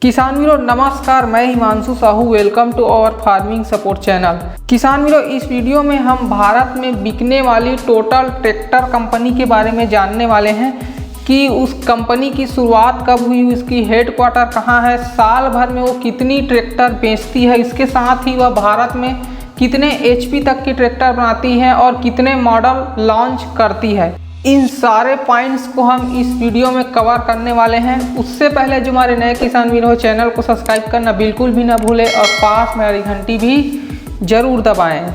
किसान वीरों नमस्कार, मैं Himanshu Sahu. Welcome to our farming support channel. किसान वीरों, इस वीडियो में हम भारत में बिकने वाली टोटल ट्रैक्टर कंपनी के बारे में जानने वाले हैं कि उस कंपनी की शुरुआत कब हुई, उसकी हेडक्वार्टर कहाँ है, साल भर में वो कितनी ट्रैक्टर बेचती है, इसके साथ ही वह भारत में कितने HP तक की ट्रैक्टर बनाती है और कितने मॉडल लॉन्च करती है। इन सारे पॉइंट्स को हम इस वीडियो में कवर करने वाले हैं। उससे पहले जो हमारे नए किसान वीर हो, चैनल को सब्सक्राइब करना बिल्कुल भी ना भूलें और पास में वाली घंटी भी जरूर दबाएं।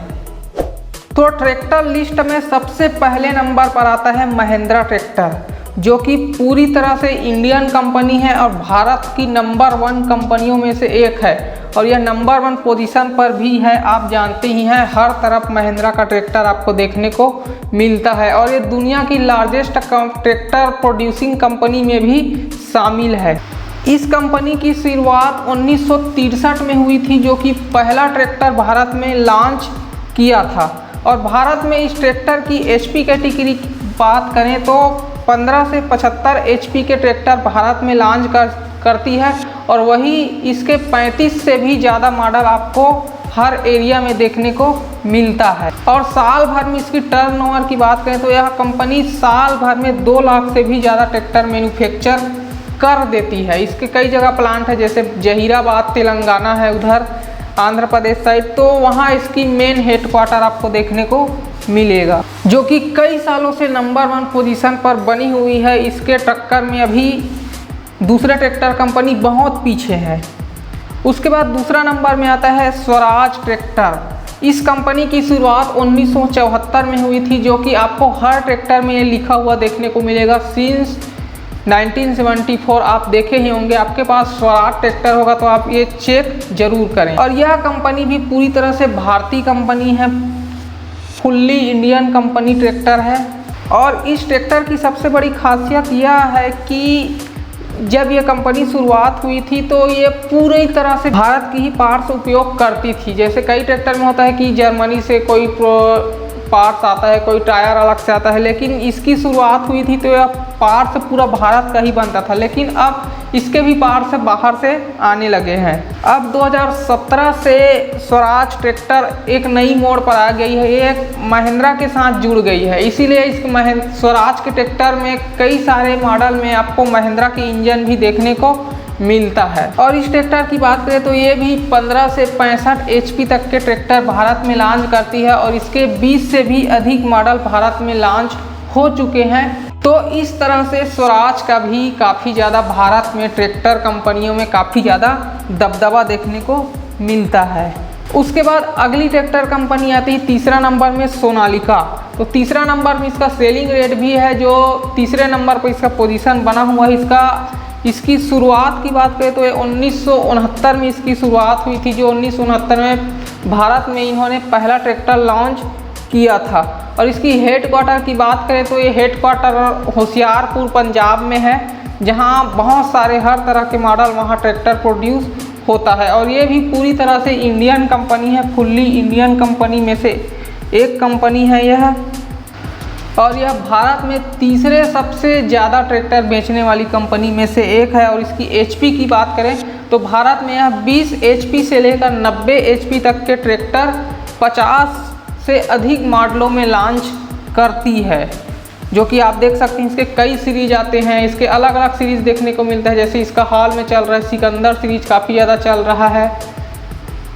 तो ट्रैक्टर लिस्ट में सबसे पहले नंबर पर आता है महिंद्रा ट्रैक्टर, जो कि पूरी तरह से इंडियन कंपनी है और भारत की नंबर 1 कंपनियों में से एक है और यह नंबर 1 पोजीशन पर भी है। आप जानते ही हैं, हर तरफ महिंद्रा का ट्रैक्टर आपको देखने को मिलता है और ये दुनिया की लार्जेस्ट ट्रैक्टर प्रोड्यूसिंग कंपनी में भी शामिल है। इस कंपनी की शुरुआत 1963 में हुई थी, जो कि पहला ट्रैक्टर भारत में लॉन्च किया था और भारत में इस ट्रैक्टर की HP कैटेगरी की बात करें तो 15 से 75 HP के ट्रैक्टर भारत में लॉन्च करती है और वही इसके 35 से भी ज़्यादा मॉडल आपको हर एरिया में देखने को मिलता है। और साल भर में इसकी टर्नओवर की बात करें तो यह कंपनी साल भर में 2 लाख से भी ज़्यादा ट्रैक्टर मैन्युफैक्चर कर देती है। इसके कई जगह प्लांट है, जैसे जहीराबाद तेलंगाना है, उधर आंध्र प्रदेश साइड, तो वहाँ इसकी मेन हेडक्वार्टर आपको देखने को मिलेगा, जो कि कई सालों से नंबर 1 पोजीशन पर बनी हुई है। इसके टक्कर में अभी दूसरा ट्रैक्टर कंपनी बहुत पीछे है। उसके बाद दूसरा नंबर में आता है स्वराज ट्रैक्टर। इस कंपनी की शुरुआत 1974 में हुई थी, जो कि आपको हर ट्रैक्टर में ये लिखा हुआ देखने को मिलेगा। सिंस 1974 आप देखे ही होंगे, आपके पास स्वराज ट्रैक्टर होगा तो आप ये चेक जरूर करें। और यह कंपनी भी पूरी तरह से भारतीय कंपनी है, फुल्ली इंडियन कंपनी ट्रैक्टर है। और इस ट्रैक्टर की सबसे बड़ी खासियत यह है कि जब ये कंपनी शुरुआत हुई थी तो ये पूरी तरह से भारत की ही पार्ट्स उपयोग करती थी। जैसे कई ट्रैक्टर में होता है कि जर्मनी से कोई पार्ट्स आता है, कोई टायर अलग से आता है, लेकिन इसकी शुरुआत हुई थी तो यह पार्ट्स पूरा भारत का ही बनता था, लेकिन अब इसके भी पार्ट्स बाहर से आने लगे हैं। अब 2017 से स्वराज ट्रैक्टर एक नई मोड़ पर आ गई है, ये एक महिंद्रा के साथ जुड़ गई है। इसीलिए इस स्वराज के ट्रैक्टर में कई सारे मॉडल में आपको महिंद्रा की इंजन भी देखने को मिलता है। और इस ट्रैक्टर की बात करें तो ये भी 15 से 65 HP तक के ट्रैक्टर भारत में लॉन्च करती है और इसके 20 से भी अधिक मॉडल भारत में लॉन्च हो चुके हैं। तो इस तरह से स्वराज का भी काफ़ी ज़्यादा भारत में ट्रैक्टर कंपनियों में काफ़ी ज़्यादा दबदबा देखने को मिलता है। उसके बाद अगली ट्रैक्टर कंपनी आती है तीसरा नंबर में सोनालिका। तो तीसरा नंबर में इसका सेलिंग रेट भी है, जो तीसरे नंबर पर इसका पोजीशन बना हुआ है। इसकी शुरुआत की बात करें तो ये 1969 में इसकी शुरुआत हुई थी, जो 1969 में भारत में इन्होंने पहला ट्रैक्टर लॉन्च किया था। और इसकी हेडक्वार्टर की बात करें तो ये हेडक्वार्टर होशियारपुर पंजाब में है, जहां बहुत सारे हर तरह के मॉडल वहां ट्रैक्टर प्रोड्यूस होता है। और ये भी पूरी तरह से इंडियन कंपनी है, फुल्ली इंडियन कंपनी में से एक कंपनी है यह। और यह भारत में तीसरे सबसे ज़्यादा ट्रैक्टर बेचने वाली कंपनी में से एक है। और इसकी HP की बात करें तो भारत में यह 20 HP से लेकर 90 HP तक के ट्रैक्टर 50 से अधिक मॉडलों में लॉन्च करती है, जो कि आप देख सकते हैं। इसके कई सीरीज आते हैं, इसके अलग अलग सीरीज देखने को मिलता है। जैसे इसका हाल में चल रहा है सिकंदर सीरीज, काफ़ी ज़्यादा चल रहा है।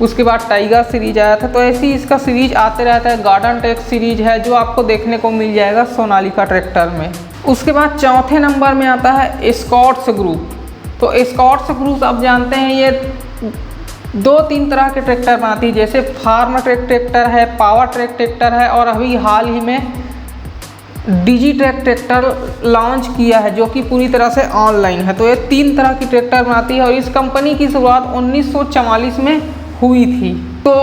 उसके बाद टाइगर सीरीज आया था, तो ऐसी इसका सीरीज आते रहता है। गार्डन टेक सीरीज है जो आपको देखने को मिल जाएगा सोनालिका ट्रैक्टर में। उसके बाद चौथे नंबर में आता है एस्कॉर्ट्स ग्रुप। तो एस्कॉर्ट्स ग्रुप आप जानते हैं, ये 2-3 तरह के ट्रैक्टर बनाती है, जैसे फार्म ट्रैक ट्रैक्टर है, पावर ट्रैक ट्रैक्टर है और अभी हाल ही में डिजीट्रैक ट्रैक्टर लॉन्च किया है, जो कि पूरी तरह से ऑनलाइन है। तो ये 3 तरह की ट्रैक्टर बनाती है और इस कंपनी की शुरुआत 1944 में हुई थी। तो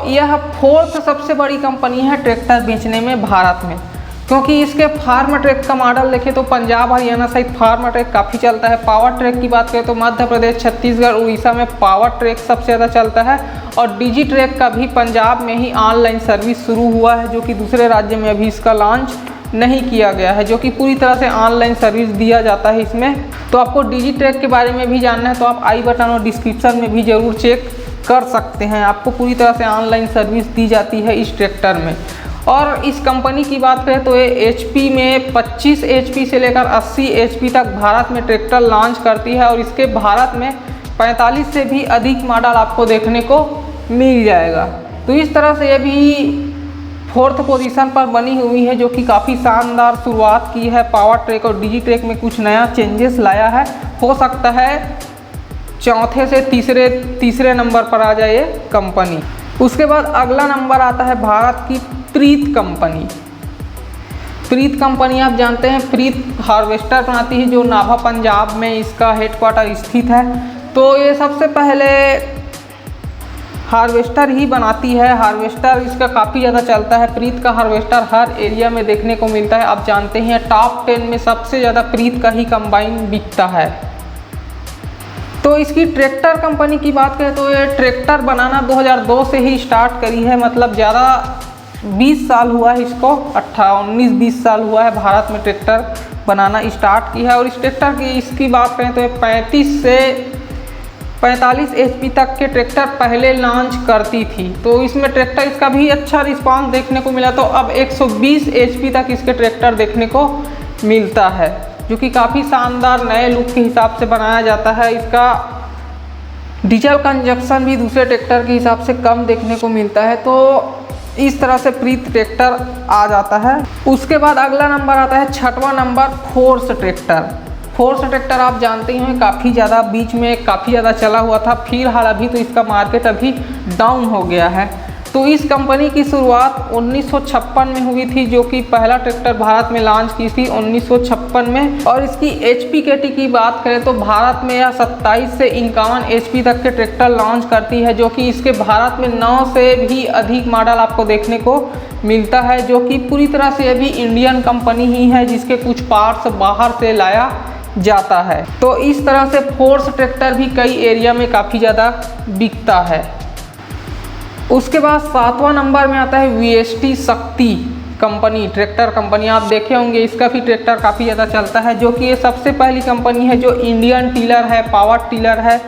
यह 4th सबसे बड़ी कंपनी है ट्रैक्टर बेचने में भारत में, क्योंकि इसके फार्म ट्रैक का मॉडल देखें तो Punjab Haryana side farmtrac काफ़ी चलता है। पावर ट्रैक की बात करें तो मध्य प्रदेश, छत्तीसगढ़, उड़ीसा में पावर ट्रैक सबसे ज़्यादा चलता है। और डिजी ट्रैक का भी पंजाब में ही ऑनलाइन सर्विस शुरू हुआ है, जो कि दूसरे राज्य में अभी इसका लॉन्च नहीं किया गया है, जो कि पूरी तरह से ऑनलाइन सर्विस दिया जाता है इसमें। तो आपको डिजीट्रैक के बारे में भी जानना है तो आप आई बटन और डिस्क्रिप्शन में भी ज़रूर चेक कर सकते हैं। आपको पूरी तरह से ऑनलाइन सर्विस दी जाती है इस ट्रैक्टर में। और इस कंपनी की बात करें तो ये HP में 25 HP से लेकर 80 HP तक भारत में ट्रैक्टर लॉन्च करती है और इसके भारत में 45 से भी अधिक मॉडल आपको देखने को मिल जाएगा। तो इस तरह से ये भी 4th पोजीशन पर बनी हुई है, जो कि काफ़ी शानदार शुरुआत की है। पावर ट्रैक और डिजीट्रैक में कुछ नया चेंजेस लाया है, हो सकता है चौथे से तीसरे नंबर पर आ जाए ये कंपनी। उसके बाद अगला नंबर आता है भारत की प्रीत कंपनी। प्रीत कंपनी आप जानते हैं प्रीत हार्वेस्टर बनाती है, जो नाभा पंजाब में इसका हेडक्वार्टर स्थित है। तो ये सबसे पहले हार्वेस्टर ही बनाती है। हार्वेस्टर इसका काफ़ी ज़्यादा चलता है। प्रीत का हार्वेस्टर हर एरिया में देखने को मिलता है। आप जानते हैं टॉप 10 में सबसे ज़्यादा प्रीत का ही कंबाइन बिकता है। तो इसकी ट्रैक्टर कंपनी की बात करें तो ये ट्रैक्टर बनाना 2002 से ही स्टार्ट करी है, मतलब ज़्यादा 20 साल हुआ है इसको, 19-20 साल हुआ है भारत में ट्रैक्टर बनाना स्टार्ट की है। और इस ट्रैक्टर की इसकी बात करें तो 35 से 45 HP तक के ट्रैक्टर पहले लॉन्च करती थी। तो इसमें ट्रैक्टर इसका भी अच्छा रिस्पांस देखने को मिला, तो अब 120 HP तक इसके ट्रैक्टर देखने को मिलता है, जो कि काफ़ी शानदार नए लुक के हिसाब से बनाया जाता है। इसका डीजल कंजप्शन भी दूसरे ट्रैक्टर के हिसाब से कम देखने को मिलता है। तो इस तरह से प्रीत ट्रैक्टर आ जाता है। उसके बाद अगला नंबर आता है 6वां number Force tractor. Force tractor आप जानते ही हैं काफ़ी ज़्यादा बीच में काफ़ी ज़्यादा चला हुआ था, फिर हाल अभी तो इसका मार्केट अभी डाउन हो गया है। तो इस कंपनी की शुरुआत 1956 में हुई थी, जो कि पहला ट्रैक्टर भारत में लॉन्च की थी 1956 में। और इसकी HP कैटेगरी की बात करें तो भारत में यह 27 से 51 HP तक के ट्रैक्टर लॉन्च करती है, जो कि इसके भारत में 9 से भी अधिक मॉडल आपको देखने को मिलता है, जो कि पूरी तरह से अभी इंडियन कंपनी ही है, जिसके कुछ पार्ट्स बाहर से लाया जाता है। तो इस तरह से फोर्स ट्रैक्टर भी कई एरिया में काफ़ी ज़्यादा बिकता है। उसके बाद 7वां नंबर में आता है VST शक्ति कंपनी, ट्रैक्टर कंपनी। आप देखे होंगे इसका भी ट्रैक्टर काफ़ी ज़्यादा चलता है, जो कि ये सबसे पहली कंपनी है जो इंडियन टिलर है, पावर टिलर है,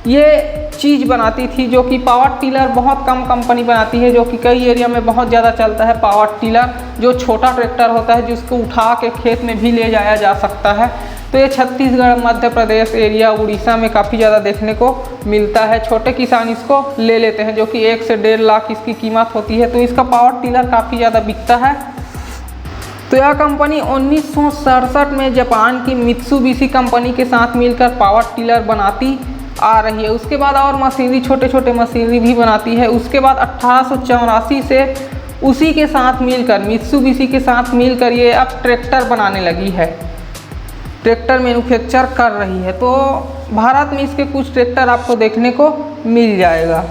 ये चीज़ बनाती थी। जो कि पावर टिलर बहुत कम कंपनी बनाती है, जो कि कई एरिया में बहुत ज़्यादा चलता है। पावर टिलर जो छोटा ट्रैक्टर होता है, जिसको उठा के खेत में भी ले जाया जा सकता है। तो ये छत्तीसगढ़, मध्य प्रदेश एरिया, उड़ीसा में काफ़ी ज़्यादा देखने को मिलता है। छोटे किसान इसको ले लेते हैं, जो कि 1 से 1.5 लाख इसकी कीमत होती है। तो इसका पावर टिलर काफ़ी ज़्यादा बिकता है। तो यह कंपनी 1967 में जापान की मित्सुबिशी कंपनी के साथ मिलकर पावर टिलर बनाती आ रही है। उसके बाद और मशीनरी, छोटे छोटे मशीनरी भी बनाती है। उसके बाद 1884 से उसी के साथ मिलकर, मित्सुबिशी के साथ मिलकर ये अब ट्रैक्टर बनाने लगी है, ट्रैक्टर मैन्युफैक्चर कर रही है। तो भारत में इसके कुछ ट्रैक्टर आपको देखने को मिल जाएगा।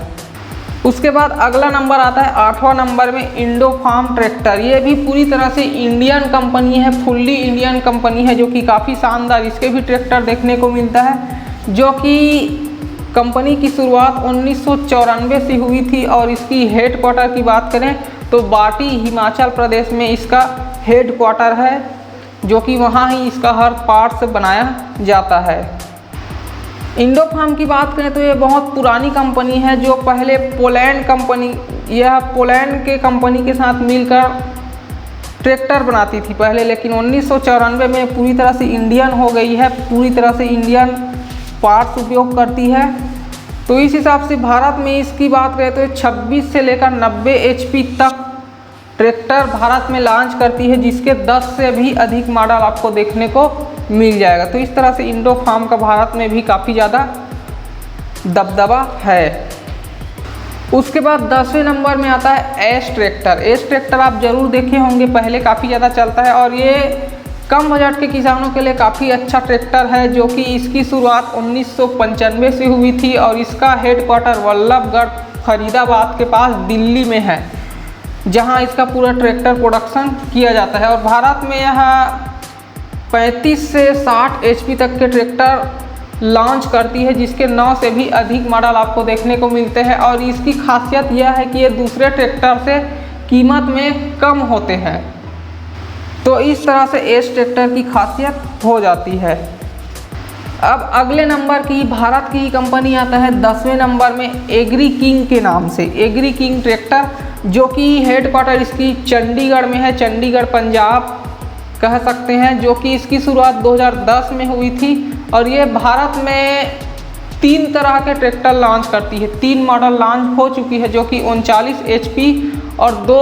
उसके बाद अगला नंबर आता है 8वां नंबर में इंडोफार्म ट्रैक्टर। ये भी पूरी तरह से इंडियन कंपनी है, फुल्ली इंडियन कंपनी है, जो कि काफ़ी शानदार इसके भी ट्रैक्टर देखने को मिलता है। जो कि कंपनी की शुरुआत 1994 से हुई थी और इसकी हेडक्वार्टर की बात करें तो बाटी, हिमाचल प्रदेश में इसका हेडक्वार्टर है, जो कि वहाँ ही इसका हर पार्ट्स बनाया जाता है। इंडोफार्म की बात करें तो ये बहुत पुरानी कंपनी है, जो पहले पोलैंड कंपनी, यह पोलैंड के कंपनी के साथ मिलकर ट्रैक्टर बनाती थी पहले, लेकिन 1994 में पूरी तरह से इंडियन हो गई है, पूरी तरह से इंडियन पार्ट्स उपयोग करती है। तो इस हिसाब से भारत में इसकी बात करें तो 26 से लेकर 90 HP तक ट्रैक्टर भारत में लॉन्च करती है, जिसके 10 से भी अधिक मॉडल आपको देखने को मिल जाएगा। तो इस तरह से इंडोफार्म का भारत में भी काफ़ी ज़्यादा दबदबा है। उसके बाद 10वें नंबर में आता है एस ट्रैक्टर। एस ट्रैक्टर आप जरूर देखे होंगे, पहले काफ़ी ज़्यादा चलता है और ये कम बजट के किसानों के लिए काफ़ी अच्छा ट्रैक्टर है, जो कि इसकी शुरुआत 1995 से हुई थी और इसका हेडक्वार्टर वल्लभगढ़ फरीदाबाद के पास दिल्ली में है, जहां इसका पूरा ट्रैक्टर प्रोडक्शन किया जाता है। और भारत में यह 35 से 60 HP तक के ट्रैक्टर लॉन्च करती है, जिसके 9 से भी अधिक मॉडल आपको देखने को मिलते हैं। और इसकी खासियत यह है कि ये दूसरे ट्रैक्टर से कीमत में कम होते हैं। तो इस तरह से एस ट्रैक्टर की खासियत हो जाती है। अब अगले नंबर की भारत की कंपनी आता है 10वें नंबर में एग्री किंग के नाम से। एग्री किंग ट्रैक्टर जो कि हेडक्वार्टर इसकी चंडीगढ़ में है, चंडीगढ़ पंजाब कह सकते हैं, जो कि इसकी शुरुआत 2010 में हुई थी। और ये भारत में 3 तरह के ट्रैक्टर लॉन्च करती है। 3 मॉडल लॉन्च हो चुकी है, जो कि 39 HP और 2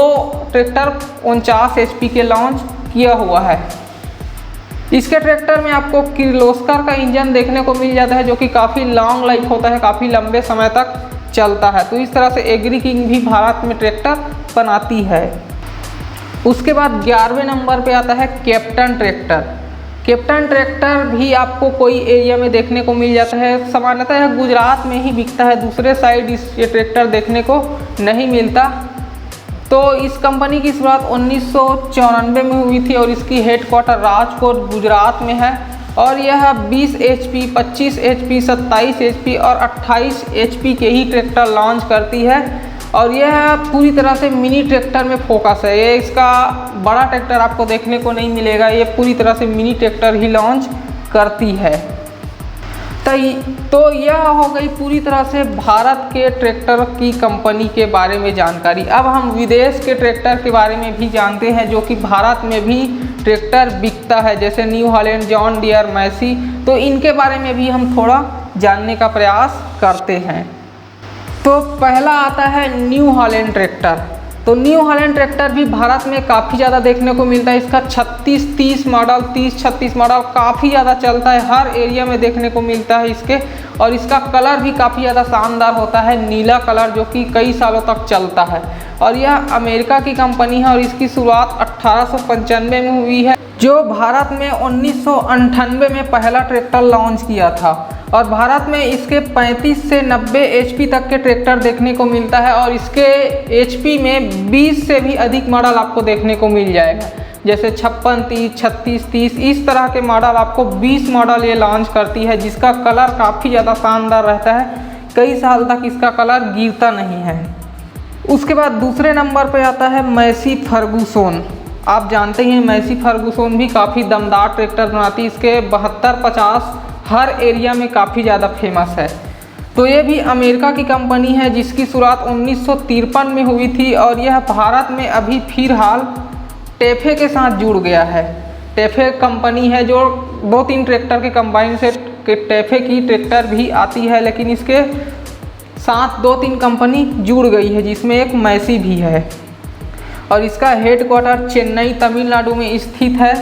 ट्रैक्टर 49 HP के लॉन्च किया हुआ है। इसके ट्रैक्टर में आपको किर्लोस्कर का इंजन देखने को मिल जाता है, जो कि काफ़ी लॉन्ग लाइफ होता है, काफ़ी लंबे समय तक चलता है। तो इस तरह से एग्री किंग भी भारत में ट्रैक्टर बनाती है। उसके बाद 11वें नंबर पे आता है कैप्टन ट्रैक्टर। कैप्टन ट्रैक्टर भी आपको कोई एरिया में देखने को मिल जाता है, सामान्यतः यह गुजरात में ही बिकता है, दूसरे साइड ये ट्रैक्टर देखने को नहीं मिलता। तो इस कंपनी की शुरुआत 1994 में हुई थी और इसकी हेडक्वार्टर राजकोट गुजरात में है। और यह 20 HP, 25 HP, 27 HP और 28 HP के ही ट्रैक्टर लॉन्च करती है। और यह पूरी तरह से मिनी ट्रैक्टर में फोकस है। ये इसका बड़ा ट्रैक्टर आपको देखने को नहीं मिलेगा, ये पूरी तरह से मिनी ट्रैक्टर ही लॉन्च करती है। तो यह हो गई पूरी तरह से भारत के ट्रैक्टर की कंपनी के बारे में जानकारी। अब हम विदेश के ट्रैक्टर के बारे में भी जानते हैं, जो कि भारत में भी ट्रैक्टर बिकता है, जैसे new Holland, John Deere, Massey. तो इनके बारे में भी हम थोड़ा जानने का प्रयास करते हैं। तो पहला आता है न्यू हॉलैंड ट्रैक्टर। तो न्यू हॉलैंड ट्रैक्टर भी भारत में काफ़ी ज़्यादा देखने को मिलता है। इसका 36-30 मॉडल, 30-36 मॉडल काफ़ी ज़्यादा चलता है, हर एरिया में देखने को मिलता है इसके। और इसका कलर भी काफ़ी ज़्यादा शानदार होता है, नीला कलर, जो कि कई सालों तक चलता है। और यह अमेरिका की कंपनी है और इसकी शुरुआत 1895 में हुई है, जो भारत में 1998 में पहला ट्रैक्टर लॉन्च किया था। और भारत में इसके 35 से 90 HP तक के ट्रैक्टर देखने को मिलता है। और इसके HP में 20 से भी अधिक मॉडल आपको देखने को मिल जाएगा, जैसे 56, 30, 36, 30, इस तरह के मॉडल आपको 20 मॉडल ये लॉन्च करती है, जिसका कलर काफ़ी ज़्यादा शानदार रहता है, कई साल तक इसका कलर गिरता नहीं है। उसके बाद दूसरे नंबर पर आता है मैसी फर्गुसन। आप जानते हैं मैसी फर्गुसन भी काफ़ी दमदार ट्रैक्टर बनाती है, इसके 72-50 हर एरिया में काफ़ी ज़्यादा फेमस है। तो ये भी अमेरिका की कंपनी है, जिसकी शुरुआत 1953 में हुई थी। और यह भारत में अभी फिलहाल टेफे के साथ जुड़ गया है। टेफे कंपनी है जो 2-3 ट्रैक्टर के कंबाइन से टेफे की ट्रैक्टर भी आती है, लेकिन इसके साथ 2-3 कंपनी जुड़ गई है, जिसमें एक मैसी भी है। और इसका हेडक्वार्टर चेन्नई तमिलनाडु में स्थित है,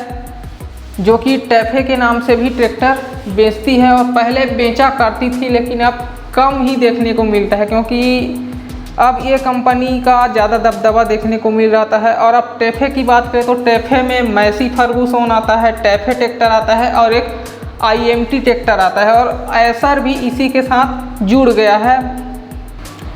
जो कि टेफे के नाम से भी ट्रैक्टर बेचती है। और पहले बेचा करती थी, लेकिन अब कम ही देखने को मिलता है, क्योंकि अब ये कंपनी का ज़्यादा दबदबा देखने को मिल जाता है। और अब टेफे की बात करें तो टेफे में मैसी फर्गुसन आता है, टेफे ट्रैक्टर आता है और एक IMT ट्रैक्टर आता है। और एसर भी इसी के साथ जुड़ गया है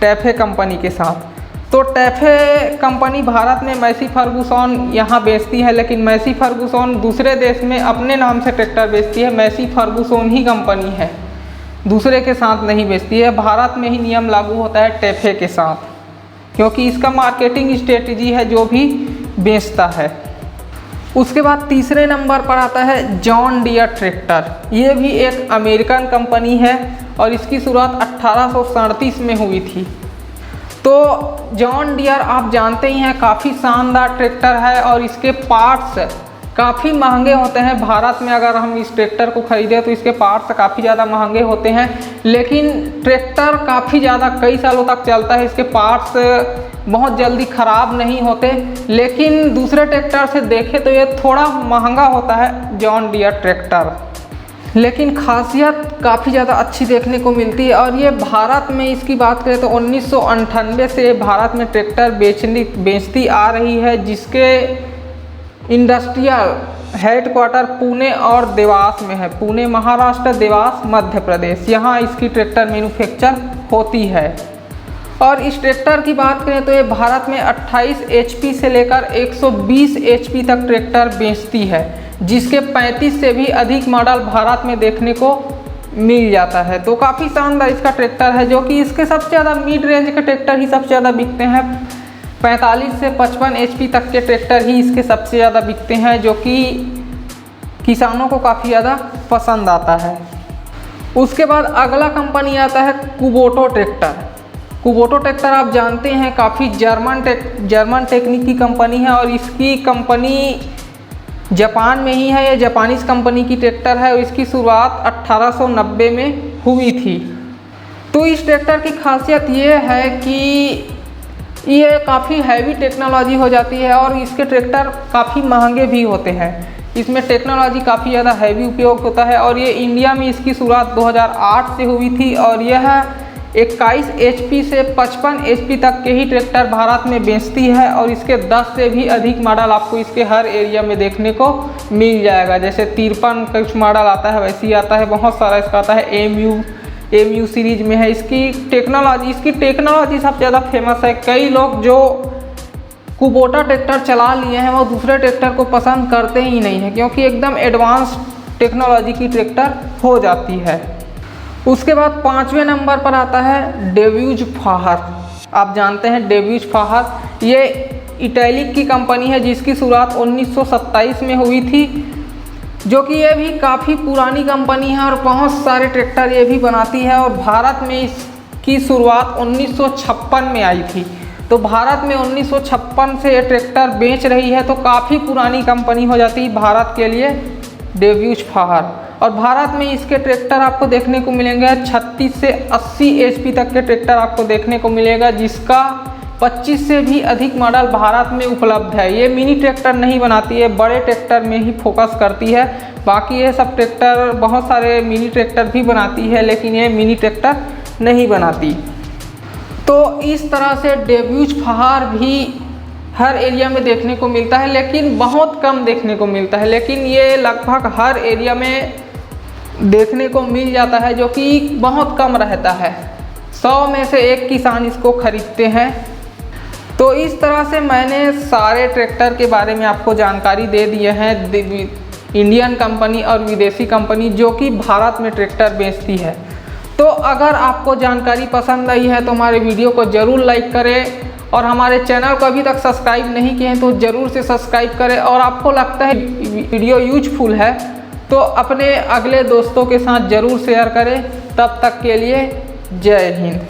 टेफे कंपनी के साथ। तो टेफे कंपनी भारत में मैसी फर्गुसन यहाँ बेचती है, लेकिन मैसी फर्गुसन दूसरे देश में अपने नाम से ट्रैक्टर बेचती है। मैसी फर्गुसन ही कंपनी है, दूसरे के साथ नहीं बेचती है। भारत में ही नियम लागू होता है टेफे के साथ, क्योंकि इसका मार्केटिंग स्ट्रेटजी है जो भी बेचता है। उसके बाद तीसरे नंबर पर आता है जॉन डियर ट्रैक्टर। ये भी एक अमेरिकन कंपनी है और इसकी शुरुआत 1837 में हुई थी। तो जॉन डियर आप जानते ही हैं, काफ़ी शानदार ट्रैक्टर है और इसके पार्ट्स काफ़ी महंगे होते हैं। भारत में अगर हम इस ट्रैक्टर को ख़रीदें तो इसके पार्ट्स काफ़ी ज़्यादा महंगे होते हैं, लेकिन ट्रैक्टर काफ़ी ज़्यादा कई सालों तक चलता है। इसके पार्ट्स बहुत जल्दी ख़राब नहीं होते, लेकिन दूसरे ट्रैक्टर से देखें तो ये थोड़ा महंगा होता है जॉन डियर ट्रैक्टर, लेकिन खासियत काफ़ी ज़्यादा अच्छी देखने को मिलती है। और ये भारत में इसकी बात करें तो 1998 से भारत में ट्रैक्टर बेचती आ रही है, जिसके इंडस्ट्रियल हेडक्वार्टर पुणे और देवास में है। पुणे महाराष्ट्र, देवास मध्य प्रदेश, यहाँ इसकी ट्रैक्टर मैन्युफैक्चर होती है। और इस ट्रैक्टर की बात करें तो ये भारत में 28 HP से लेकर 120 HP तक ट्रैक्टर बेचती है, जिसके 35 से भी अधिक मॉडल भारत में देखने को मिल जाता है। तो काफ़ी शानदार इसका ट्रैक्टर है, जो कि इसके सबसे ज़्यादा मिड रेंज के ट्रैक्टर ही सबसे ज़्यादा बिकते हैं। 45 से 55 HP तक के ट्रैक्टर ही इसके सबसे ज़्यादा बिकते हैं, जो कि किसानों को काफ़ी ज़्यादा पसंद आता है। उसके बाद अगला कंपनी आता है कुबोटा ट्रैक्टर। कुबोटा ट्रैक्टर आप जानते हैं काफ़ी जर्मन टेक्निक की कंपनी है और इसकी कंपनी जापान में ही है। ये जापानीज़ कंपनी की ट्रैक्टर है और इसकी शुरुआत 1890 में हुई थी। तो इस ट्रैक्टर की खासियत ये है कि ये काफ़ी हैवी टेक्नोलॉजी हो जाती है और इसके ट्रैक्टर काफ़ी महंगे भी होते हैं। इसमें टेक्नोलॉजी काफ़ी ज़्यादा हैवी उपयोग होता है और ये इंडिया में इसकी शुरुआत 2008 से हुई थी और यह 21 HP से 55 HP तक के ही ट्रैक्टर भारत में बेचती है और इसके 10 से भी अधिक मॉडल आपको इसके हर एरिया में देखने को मिल जाएगा। जैसे 53 कुछ मॉडल आता है, वैसे ही आता है, बहुत सारा इसका आता है। MU सीरीज में है। इसकी टेक्नोलॉजी सबसे ज़्यादा फेमस है। कई लोग जो कुबोटा ट्रैक्टर चला लिए हैं वो दूसरे ट्रैक्टर को पसंद करते ही नहीं हैं, क्योंकि एकदम एडवांस टेक्नोलॉजी की ट्रैक्टर हो जाती है। उसके बाद 5वें नंबर पर आता है डेव्यूज फाहर। आप जानते हैं डेव्यूज फाहर ये इटैलिक की कंपनी है जिसकी शुरुआत 1927 में हुई थी, जो कि ये भी काफ़ी पुरानी कंपनी है और बहुत सारे ट्रैक्टर ये भी बनाती है और भारत में इसकी शुरुआत 1956 में आई थी। तो भारत में 1956 से ये ट्रैक्टर बेच रही है, तो काफ़ी पुरानी कंपनी हो जाती है भारत के लिए डेव्यूज फाहर। और भारत में इसके ट्रैक्टर आपको देखने को मिलेंगे 36 से 80 HP तक के ट्रैक्टर आपको देखने को मिलेगा, जिसका 25 से भी अधिक मॉडल भारत में उपलब्ध है। ये मिनी ट्रैक्टर नहीं बनाती है, बड़े ट्रैक्टर में ही फोकस करती है। बाकी ये सब ट्रैक्टर, बहुत सारे मिनी ट्रैक्टर भी बनाती है, लेकिन ये मिनी ट्रैक्टर नहीं बनाती। तो इस तरह से डेव्यूज फाहर भी हर एरिया में देखने को मिलता है, लेकिन बहुत कम देखने को मिलता है। लेकिन ये लगभग हर एरिया में देखने को मिल जाता है, जो कि बहुत कम रहता है। 100 में से 1 किसान इसको खरीदते हैं। तो इस तरह से मैंने सारे ट्रैक्टर के बारे में आपको जानकारी दे दिए हैं, इंडियन कंपनी और विदेशी कंपनी जो कि भारत में ट्रैक्टर बेचती है। तो अगर आपको जानकारी पसंद आई है तो हमारे वीडियो को ज़रूर लाइक करें और हमारे चैनल को अभी तक सब्सक्राइब नहीं किए हैं तो ज़रूर से सब्सक्राइब करें। और आपको लगता है वीडियो यूजफुल है तो अपने अगले दोस्तों के साथ ज़रूर शेयर करें। तब तक के लिए जय हिंद।